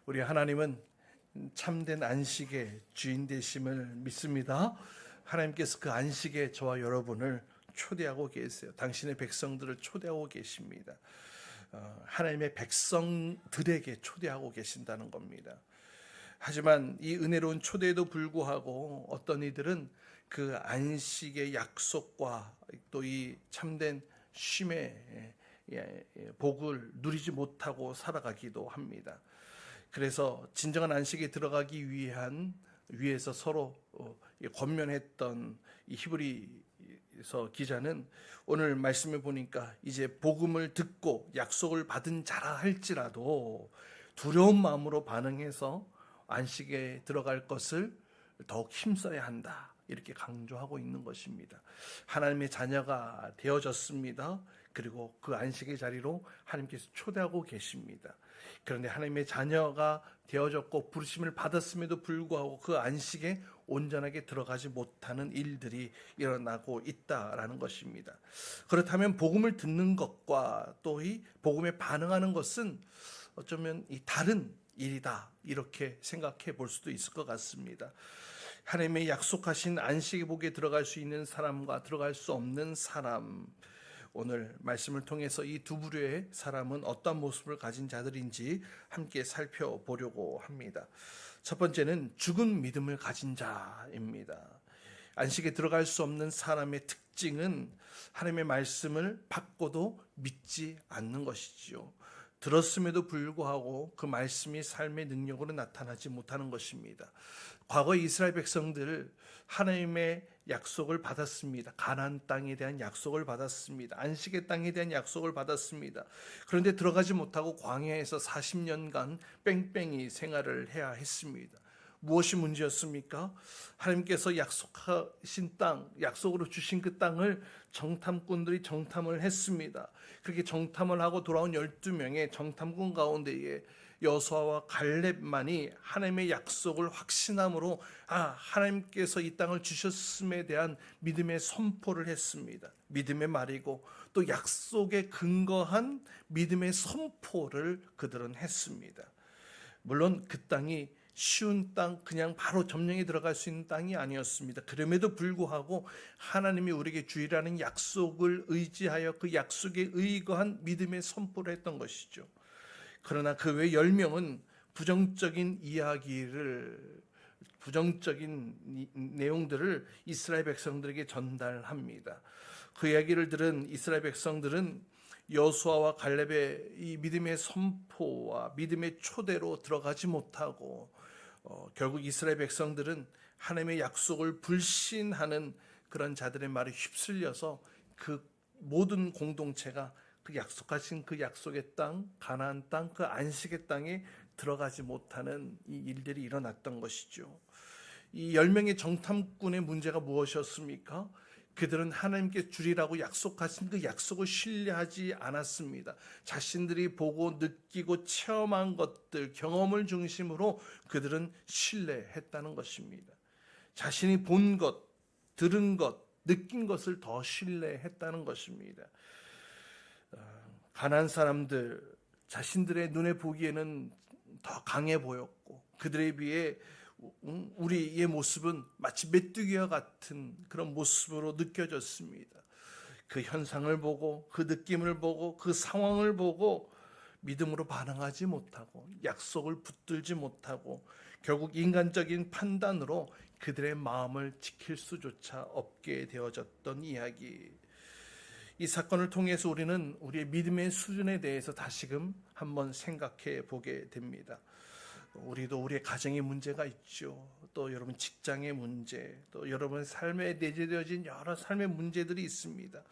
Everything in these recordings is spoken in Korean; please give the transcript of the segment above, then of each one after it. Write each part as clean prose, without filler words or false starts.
우리 하나님은 참된 안식의 주인 되심을 믿습니다. 하나님께서 그 안식에 저와 여러분을 초대하고 계세요. 당신의 백성들을 초대하고 계십니다. 하나님의 백성들에게 초대하고 계신다는 겁니다. 하지만 이 은혜로운 초대에도 불구하고 어떤 이들은 그 안식의 약속과 또 이 참된 쉼의 복을 누리지 못하고 살아가기도 합니다. 그래서 진정한 안식에 들어가기 위해서 서로 권면했던 이 히브리서 기자는 오늘 말씀을 보니까 이제 복음을 듣고 약속을 받은 자라 할지라도 두려운 마음으로 반응해서 안식에 들어갈 것을 더욱 힘써야 한다, 이렇게 강조하고 있는 것입니다. 하나님의 자녀가 되어졌습니다. 그리고 그 안식의 자리로 하나님께서 초대하고 계십니다. 그런데 하나님의 자녀가 되어졌고 부르심을 받았음에도 불구하고 그 안식에 온전하게 들어가지 못하는 일들이 일어나고 있다라는 것입니다. 그렇다면 복음을 듣는 것과 또 이 복음에 반응하는 것은 어쩌면 이 다른 일이다, 이렇게 생각해 볼 수도 있을 것 같습니다. 하나님의 약속하신 안식의 복에 들어갈 수 있는 사람과 들어갈 수 없는 사람, 오늘 말씀을 통해서 이 두 부류의 사람은 어떤 모습을 가진 자들인지 함께 살펴보려고 합니다. 첫 번째는 죽은 믿음을 가진 자입니다. 안식에 들어갈 수 없는 사람의 특징은 하나님의 말씀을 받고도 믿지 않는 것이지요. 들었음에도 불구하고 그 말씀이 삶의 능력으로 나타나지 못하는 것입니다. 과거 이스라엘 백성들 하나님의 약속을 받았습니다. 가나안 땅에 대한 약속을 받았습니다. 안식의 땅에 대한 약속을 받았습니다. 그런데 들어가지 못하고 광야에서 40년간 뺑뺑이 생활을 해야 했습니다. 무엇이 문제였습니까? 하나님께서 약속하신 땅, 약속으로 주신 그 땅을 정탐꾼들이 정탐을 했습니다. 그렇게 정탐을 하고 돌아온 12명의 정탐꾼 가운데에 여호수아와 갈렙만이 하나님의 약속을 확신함으로 하나님께서 이 땅을 주셨음에 대한 믿음의 선포를 했습니다. 믿음의 말이고 또 약속에 근거한 믿음의 선포를 그들은 했습니다. 물론 그 땅이 쉬운 땅, 그냥 바로 점령에 들어갈 수 있는 땅이 아니었습니다. 그럼에도 불구하고 하나님이 우리에게 주의라는 약속을 의지하여 그 약속에 의거한 믿음의 선포를 했던 것이죠. 그러나 그 외 10명은 부정적인 내용들을 이스라엘 백성들에게 전달합니다. 그 이야기를 들은 이스라엘 백성들은 여호수아와 갈렙의 이 믿음의 선포와 믿음의 초대로 들어가지 못하고 결국 이스라엘 백성들은 하나님의 약속을 불신하는 그런 자들의 말에 휩쓸려서 그 모든 공동체가 그 약속하신 그 약속의 땅, 가나안 땅, 그 안식의 땅에 들어가지 못하는 이 일들이 일어났던 것이죠. 이 10명의 정탐꾼의 문제가 무엇이었습니까? 그들은 하나님께 주리라고 약속하신 그 약속을 신뢰하지 않았습니다. 자신들이 보고 느끼고 체험한 것들, 경험을 중심으로 그들은 신뢰했다는 것입니다. 자신이 본 것, 들은 것, 느낀 것을 더 신뢰했다는 것입니다. 가나안 사람들 자신들의 눈에 보기에는 더 강해 보였고 그들에 비해 우리의 모습은 마치 메뚜기와 같은 그런 모습으로 느껴졌습니다. 그 현상을 보고 그 느낌을 보고 그 상황을 보고 믿음으로 반응하지 못하고 약속을 붙들지 못하고 결국 인간적인 판단으로 그들의 마음을 지킬 수조차 없게 되어졌던 이야기. 이 사건을 통해서 우리는 우리의 믿음의 수준에 대해서 다시금 한번 생각해 보게 됩니다. 우리도 우리의 가정에 문제가 있죠. 또 여러분 직장의 문제, 또 여러분 삶에 내재되어진 여러 삶의 문제들이 있습니다.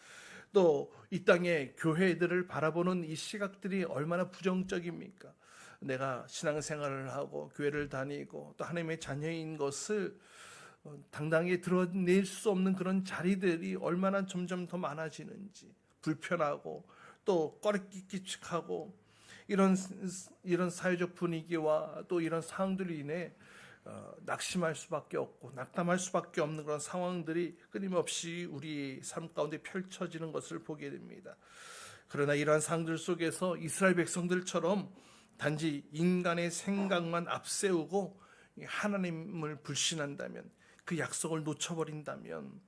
또 이 땅의 교회들을 바라보는 이 시각들이 얼마나 부정적입니까? 내가 신앙생활을 하고 교회를 다니고 또 하나님의 자녀인 것을 당당히 드러낼 수 없는 그런 자리들이 얼마나 점점 더 많아지는지, 불편하고 또 꺼리끼끼하고 이런 사회적 분위기와 또 이런 상황들로 인해 낙심할 수밖에 없고 낙담할 수밖에 없는 그런 상황들이 끊임없이 우리 삶 가운데 펼쳐지는 것을 보게 됩니다. 그러나 이러한 상황들 속에서 이스라엘 백성들처럼 단지 인간의 생각만 앞세우고 하나님을 불신한다면, 그 약속을 놓쳐버린다면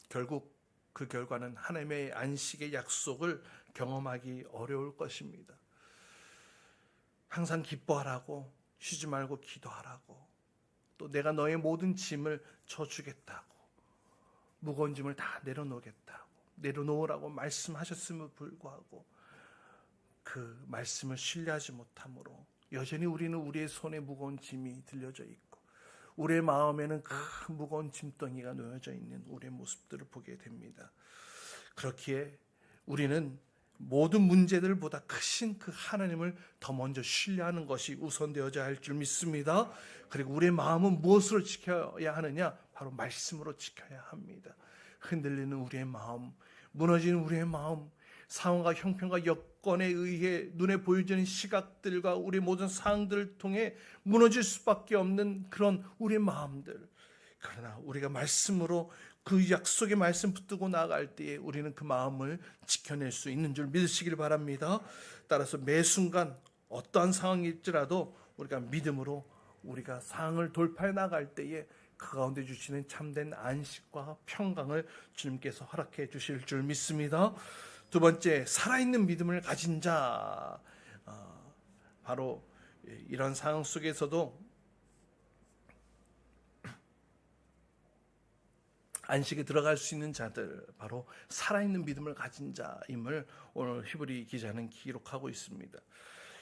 결국 그 결과는 하나님의 안식의 약속을 경험하기 어려울 것입니다. 항상 기뻐하라고, 쉬지 말고 기도하라고, 또 내가 너의 모든 짐을 져주겠다고, 무거운 짐을 다 내려놓겠다고, 내려놓으라고 말씀하셨음에도 불구하고 그 말씀을 신뢰하지 못함으로 여전히 우리는 우리의 손에 무거운 짐이 들려져 있고, 우리의 마음에는 큰 무거운 짐덩이가 놓여져 있는 우리의 모습들을 보게 됩니다. 그렇기에 우리는 모든 문제들보다 크신 그 하나님을 더 먼저 신뢰하는 것이 우선되어야 할 줄 믿습니다. 그리고 우리의 마음은 무엇으로 지켜야 하느냐? 바로 말씀으로 지켜야 합니다. 흔들리는 우리의 마음, 무너지는 우리의 마음, 상황과 형편과 여건에 의해 눈에 보여지는 시각들과 우리 모든 상황들을 통해 무너질 수밖에 없는 그런 우리의 마음들, 그러나 우리가 말씀으로 그 약속의 말씀 붙들고 나아갈 때에 우리는 그 마음을 지켜낼 수 있는 줄 믿으시길 바랍니다. 따라서 매 순간 어떠한 상황일지라도 우리가 믿음으로 우리가 상황을 돌파해 나갈 때에 그 가운데 주시는 참된 안식과 평강을 주님께서 허락해 주실 줄 믿습니다. 두 번째, 살아있는 믿음을 가진 자. 바로 이런 상황 속에서도 안식에 들어갈 수 있는 자들, 바로 살아있는 믿음을 가진 자임을 오늘 히브리 기자는 기록하고 있습니다.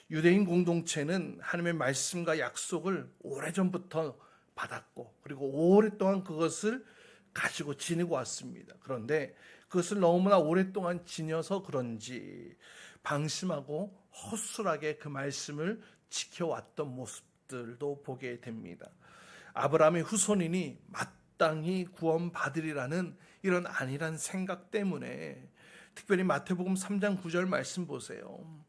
유대인 공동체는 하나님의 말씀과 약속을 오래전부터 받았고, 그리고 오랫동안 그것을 가지고 지내고 왔습니다. 그런데 그것을 너무나 오랫동안 지녀서 그런지 방심하고 허술하게 그 말씀을 지켜왔던 모습들도 보게 됩니다. 아브라함의 후손이니 마땅히 구원받으리라는 이런 안일한 생각 때문에, 특별히 마태복음 3장 9절 말씀 보세요.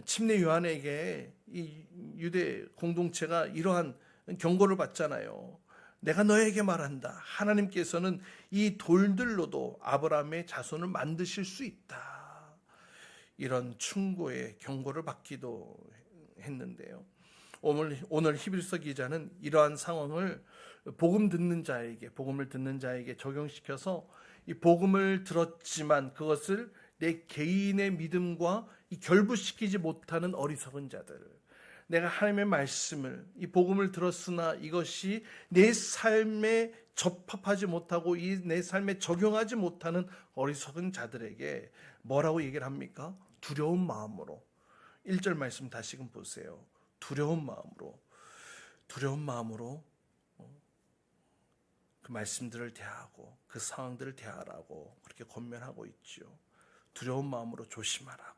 침례 요한에게 이 유대 공동체가 이러한 경고를 받잖아요. 내가 너에게 말한다. 하나님께서는 이 돌들로도 아브라함의 자손을 만드실 수 있다. 이런 충고의 경고를 받기도 했는데요. 오늘 히브리서 기자는 이러한 상황을 복음을 듣는 자에게 적용시켜서, 이 복음을 들었지만 그것을 내 개인의 믿음과 결부시키지 못하는 어리석은 자들, 내가 하나님의 말씀을, 이 복음을 들었으나 이것이 내 삶에 접합하지 못하고 내 삶에 적용하지 못하는 어리석은 자들에게 뭐라고 얘기를 합니까? 두려운 마음으로. 1절 말씀 다시금 보세요. 두려운 마음으로 그 말씀들을 대하고 그 상황들을 대하라고 그렇게 권면하고 있죠. 두려운 마음으로 조심하라고.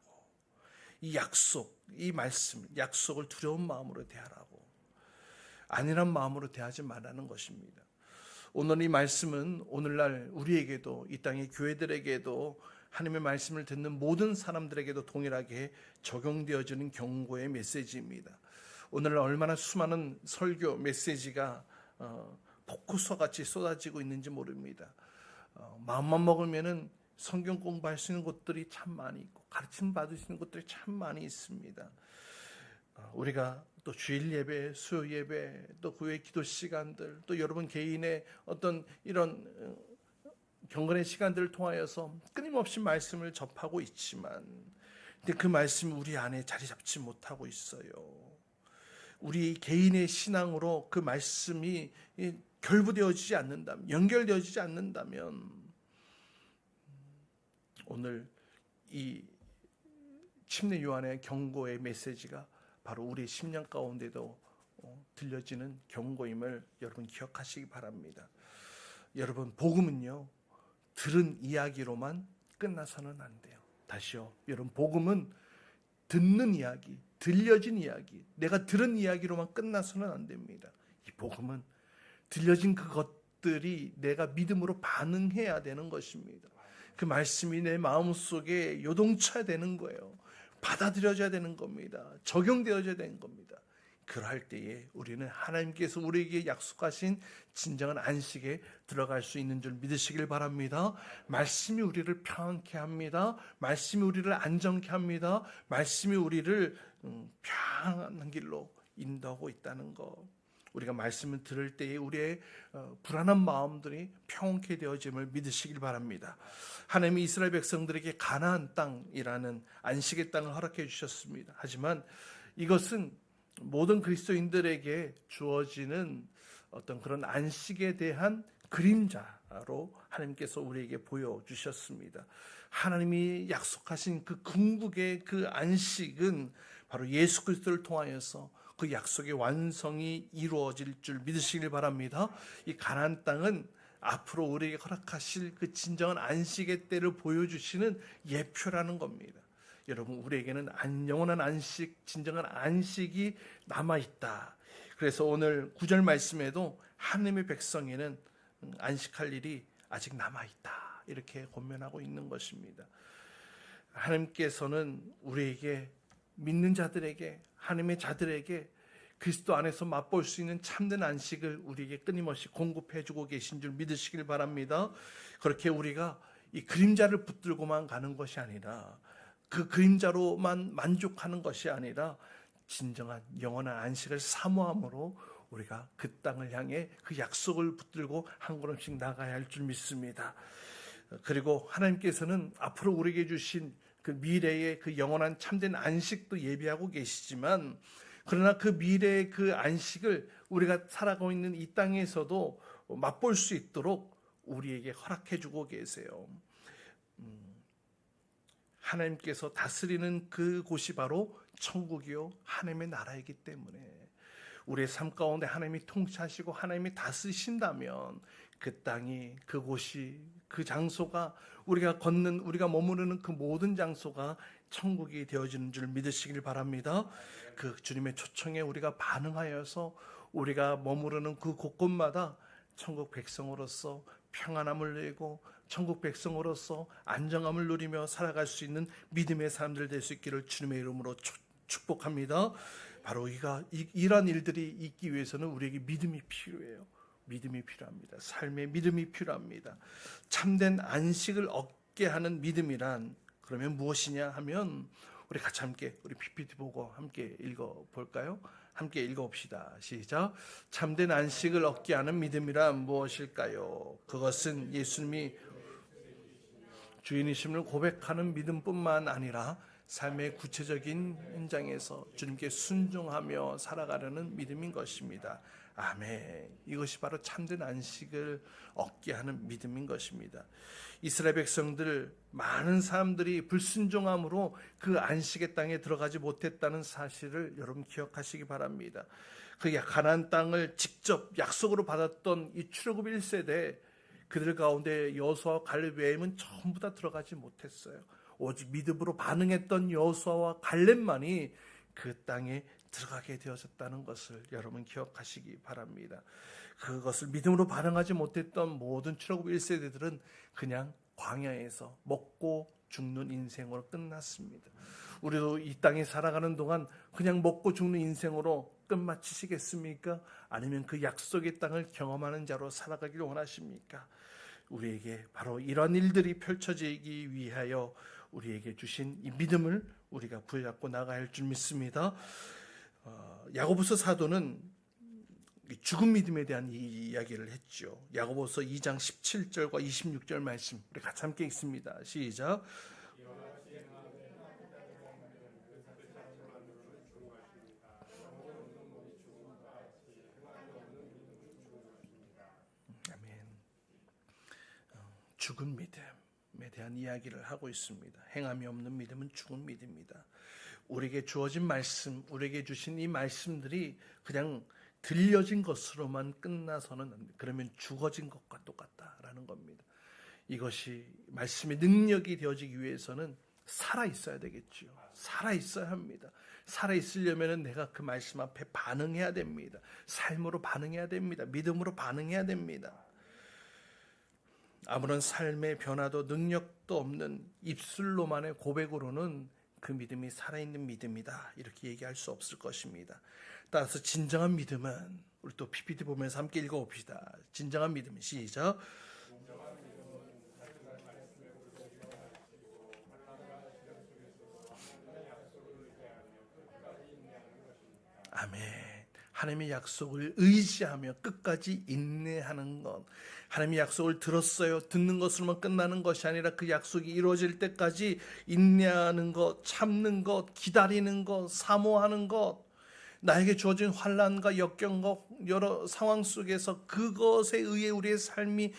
이 약속, 이 말씀, 약속을 두려운 마음으로 대하라고, 안일한 마음으로 대하지 말라는 것입니다. 오늘 이 말씀은 오늘날 우리에게도, 이 땅의 교회들에게도, 하나님의 말씀을 듣는 모든 사람들에게도 동일하게 적용되어지는 경고의 메시지입니다. 오늘날 얼마나 수많은 설교 메시지가 폭우수와 같이 쏟아지고 있는지 모릅니다. 마음만 먹으면은 성경 공부할 수 있는 곳들이 참 많이 있고, 가르침 받을 수 있는 곳들이 참 많이 있습니다. 우리가 또 주일 예배, 수요 예배, 또 그 외 기도 시간들, 또 여러분 개인의 어떤 이런 경건의 시간들을 통하여서 끊임없이 말씀을 접하고 있지만, 근데 그 말씀이 우리 안에 자리 잡지 못하고 있어요. 우리 개인의 신앙으로 그 말씀이 결부되어지지 않는다면, 연결되어지지 않는다면, 오늘 이 침례 요한의 경고의 메시지가 바로 우리 심령 가운데도 들려지는 경고임을 여러분 기억하시기 바랍니다. 여러분, 복음은요, 들은 이야기로만 끝나서는 안 돼요. 다시요, 여러분, 복음은 듣는 이야기, 들려진 이야기, 내가 들은 이야기로만 끝나서는 안 됩니다. 이 복음은 들려진 그것들이 내가 믿음으로 반응해야 되는 것입니다. 그 말씀이 내 마음속에 요동쳐야 되는 거예요. 받아들여져야 되는 겁니다. 적용되어져야 되는 겁니다. 그럴 때에 우리는 하나님께서 우리에게 약속하신 진정한 안식에 들어갈 수 있는 줄 믿으시길 바랍니다. 말씀이 우리를 평안케 합니다. 말씀이 우리를 안정케 합니다. 말씀이 우리를 평안한 길로 인도하고 있다는 것. 우리가 말씀을 들을 때에 우리의 불안한 마음들이 평온케 되어짐을 믿으시길 바랍니다. 하나님이 이스라엘 백성들에게 가나안 땅이라는 안식의 땅을 허락해 주셨습니다. 하지만 이것은 모든 그리스도인들에게 주어지는 어떤 그런 안식에 대한 그림자로 하나님께서 우리에게 보여주셨습니다. 하나님이 약속하신 그 궁극의 그 안식은 바로 예수 그리스도를 통하여서 그 약속의 완성이 이루어질 줄 믿으시길 바랍니다. 이 가나안 땅은 앞으로 우리에게 허락하실 그 진정한 안식의 때를 보여주시는 예표라는 겁니다. 여러분, 우리에게는 영원한 안식, 진정한 안식이 남아있다. 그래서 오늘 9절 말씀에도 하나님의 백성에는 안식할 일이 아직 남아있다, 이렇게 권면하고 있는 것입니다. 하나님께서는 우리에게, 믿는 자들에게, 하나님의 자들에게 그리스도 안에서 맛볼 수 있는 참된 안식을 우리에게 끊임없이 공급해 주고 계신 줄 믿으시길 바랍니다. 그렇게 우리가 이 그림자를 붙들고만 가는 것이 아니라, 그 그림자로만 만족하는 것이 아니라 진정한 영원한 안식을 사모함으로 우리가 그 땅을 향해 그 약속을 붙들고 한 걸음씩 나가야 할 줄 믿습니다. 그리고 하나님께서는 앞으로 우리에게 주신 그 미래의 그 영원한 참된 안식도 예비하고 계시지만, 그러나 그 미래의 그 안식을 우리가 살아가고 있는 이 땅에서도 맛볼 수 있도록 우리에게 허락해 주고 계세요. 하나님께서 다스리는 그곳이 바로 천국이요 하나님의 나라이기 때문에 우리의 삶 가운데 하나님이 통치하시고 하나님이 다스리신다면 그 땅이, 그곳이, 그 장소가, 우리가 걷는, 우리가 머무르는 그 모든 장소가 천국이 되어지는 줄 믿으시길 바랍니다. 그 주님의 초청에 우리가 반응하여서 우리가 머무르는 그 곳곳마다 천국 백성으로서 평안함을 누리고 천국 백성으로서 안정함을 누리며 살아갈 수 있는 믿음의 사람들 될 수 있기를 주님의 이름으로 축복합니다. 바로 이러한 일들이 있기 위해서는 우리에게 믿음이 필요해요. 믿음이 필요합니다. 삶의 믿음이 필요합니다. 참된 안식을 얻게 하는 믿음이란 그러면 무엇이냐 하면, 우리 같이 함께 우리 PPT 보고 함께 읽어볼까요? 함께 읽어봅시다. 시작. 참된 안식을 얻게 하는 믿음이란 무엇일까요? 그것은 예수님이 주인이심을 고백하는 믿음뿐만 아니라 삶의 구체적인 현장에서 주님께 순종하며 살아가려는 믿음인 것입니다. 아멘. 이것이 바로 참된 안식을 얻게 하는 믿음인 것입니다. 이스라엘 백성들, 많은 사람들이 불순종함으로 그 안식의 땅에 들어가지 못했다는 사실을 여러분 기억하시기 바랍니다. 그 가나안 땅을 직접 약속으로 받았던 이 출애굽 1세대, 그들 가운데 여호수아와 갈렙 외에는 전부 다 들어가지 못했어요. 오직 믿음으로 반응했던 여호수아와 갈렙만이 그 땅에 들어가게 되어졌다는 것을 여러분 기억하시기 바랍니다. 그것을 믿음으로 반응하지 못했던 모든 출애굽 1세대들은 그냥 광야에서 먹고 죽는 인생으로 끝났습니다. 우리도 이 땅에 살아가는 동안 그냥 먹고 죽는 인생으로 끝마치시겠습니까? 아니면 그 약속의 땅을 경험하는 자로 살아가기를 원하십니까? 우리에게 바로 이런 일들이 펼쳐지기 위하여 우리에게 주신 이 믿음을 우리가 부여잡고 나가야 할 줄 믿습니다. 야고보서 사도는 죽은 믿음에 대한 이야기를 했죠. 야고보서 2장 17절과 26절 말씀 우리 같이 함께 읽습니다. 시작. 아멘. 죽은 믿음에 대한 이야기를 하고 있습니다. 행함이 없는 믿음은 죽은 믿음이다. 우리에게 주어진 말씀, 우리에게 주신 이 말씀들이 그냥 들려진 것으로만 끝나서는 안 돼. 그러면 죽어진 것과 똑같다라는 겁니다. 이것이 말씀의 능력이 되어지기 위해서는 살아 있어야 되겠지요. 살아 있어야 합니다. 살아 있으려면 내가 그 말씀 앞에 반응해야 됩니다. 삶으로 반응해야 됩니다. 믿음으로 반응해야 됩니다. 아무런 삶의 변화도 능력도 없는 입술로만의 고백으로는 그 믿음이 살아있는 믿음이다, 이렇게 얘기할 수 없을 것입니다. 따라서 진정한 믿음은, 우리 또 PPT 보면서 함께 읽어봅시다. 진정한 믿음은 시작. 아멘. 하나님의 약속을 의지하며 끝까지 인내하는 것. 하나님의 약속을 들었어요. 듣는 것으로만 끝나는 것이 아니라 그 약속이 이루어질 때까지 인내하는 것, 참는 것, 기다리는 것, 사모하는 것. 나에게 주어진 환난과 역경과 여러 상황 속에서 그것에 의해 우리의 삶이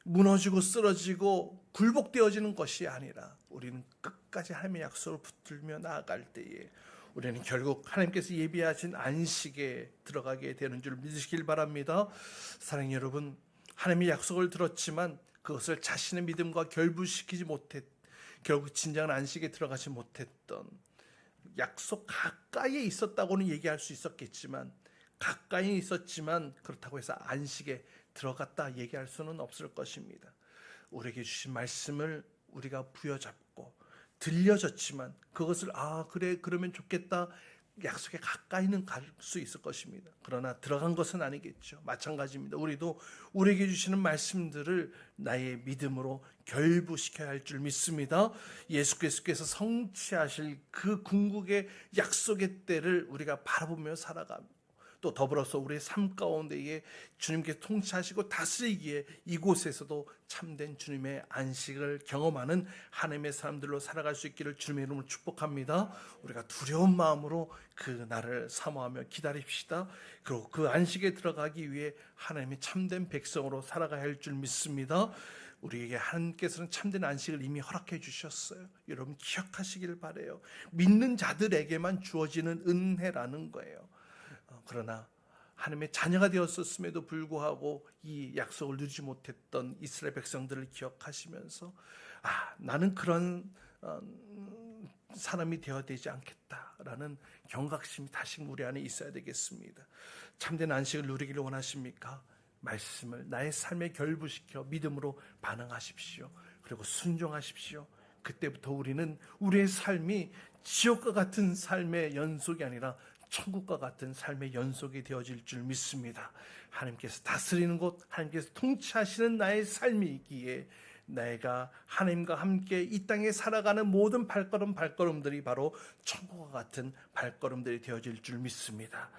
무너지고 쓰러지고 굴복되어지는 것이 아니라 우리는 끝까지 하나님의 약속을 붙들며 나아갈 때에 우리는 결국 하나님께서 예비하신 안식에 들어가게 되는 줄 믿으시길 바랍니다. 사랑하는 여러분, 하나님의 약속을 들었지만 그것을 자신의 믿음과 결부시키지 못했, 결국 진정한 안식에 들어가지 못했던, 약속 가까이에 있었다고는 얘기할 수 있었겠지만, 가까이 있었지만 그렇다고 해서 안식에 들어갔다 얘기할 수는 없을 것입니다. 우리에게 주신 말씀을 우리가 부여잡고 들려졌지만 그것을 그래 그러면 좋겠다, 약속에 가까이는 갈 수 있을 것입니다. 그러나 들어간 것은 아니겠죠. 마찬가지입니다. 우리도 우리에게 주시는 말씀들을 나의 믿음으로 결부시켜야 할 줄 믿습니다. 예수께서 성취하실 그 궁극의 약속의 때를 우리가 바라보며 살아가고, 또 더불어서 우리의 삶 가운데에 주님께 통치하시고 다스리기에 이곳에서도 참된 주님의 안식을 경험하는 하나님의 사람들로 살아갈 수 있기를 주님의 이름으로 축복합니다. 우리가 두려운 마음으로 그 날을 사모하며 기다립시다. 그리고 그 안식에 들어가기 위해 하나님의 참된 백성으로 살아가야 할 줄 믿습니다. 우리에게 하나님께서는 참된 안식을 이미 허락해 주셨어요. 여러분 기억하시길 바라요. 믿는 자들에게만 주어지는 은혜라는 거예요. 그러나 하나님의 자녀가 되었었음에도 불구하고 이 약속을 누리지 못했던 이스라엘 백성들을 기억하시면서 나는 그런 사람이 되어야 되지 않겠다라는 경각심이 다시 우리 안에 있어야 되겠습니다. 참된 안식을 누리기를 원하십니까? 말씀을 나의 삶에 결부시켜 믿음으로 반응하십시오. 그리고 순종하십시오. 그때부터 우리는 우리의 삶이 지옥과 같은 삶의 연속이 아니라 천국과 같은 삶의 연속이 되어질 줄 믿습니다. 하나님께서 다스리는 곳, 하나님께서 통치하시는 나의 삶이기에 내가 하나님과 함께 이 땅에 살아가는 모든 발걸음들이 바로 천국과 같은 발걸음들이 되어질 줄 믿습니다.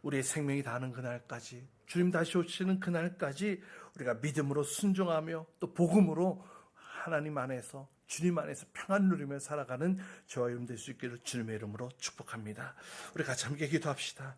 우리의 생명이 다하는 그날까지, 주님 다시 오시는 그날까지 우리가 믿음으로 순종하며 또 복음으로 하나님 안에서, 주님 안에서 평안 누리며 살아가는 저와 여러분 될 수 있기를 주님의 이름으로 축복합니다. 우리 같이 함께 기도합시다.